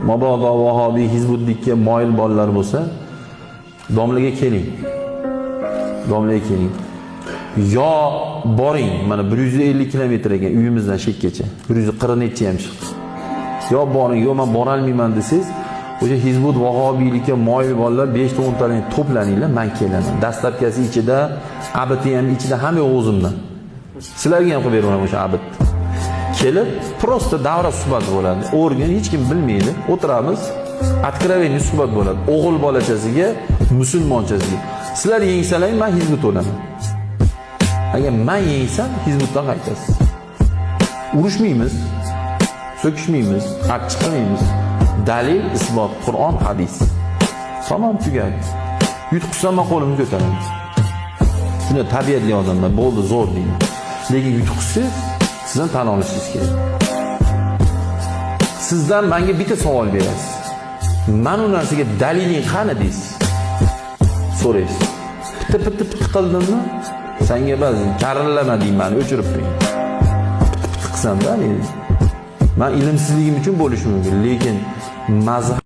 Mabodo vahobiy hizbutlikka moyil bolalar bo'lsa, domlaga keling. Domlaga keling. Yo boring, mana 150 kilometr ekan uyimizdan Shekkacha. 140 necha ham chiqdi. Yo boring, yo men bora olmayman desangiz, o'sha hizbut vahobiylikka moyil bolalar 5-10 taning to'planinglar, men kelaman. Dastlabkasi ichida, abiti ham ichida hamma o'zimdan. Sizlarga ham qilib beraman o'sha abit. Kelib, prosta davra suhbat bo'ladi. O'rgan hech kim bilmaydi. O'tiramiz, откровенный suhbat bo'ladi. O'g'il bolachasiga, musulmonchasiga. Sizlar yengsalar, men hizbut bo'laman. Agar men yengsam, hizbutdan qaytasiz. Urushmaymiz, so'kishmaymiz, haq chiqmaymiz. Dalil, isbot, Qur'on, hadis. Tamom tugadi. Yutqizsam men qo'limni ko'taraman. Shunda tabiatli odamlar bo'ldi, zo'r deydi. Lekin yutqizsiz, sizdan tan olishingiz kerak. Sizdan menga bitta savol berasiz. Men u narsaga daliling qani deysiz? So'raysiz. Pitta qildimmi? Senga ba'zi karillama deyman, o'chirib qo'ying. Qilsam-da, men ilmsizligim uchun bo'lishi mumkin, lekin mazhab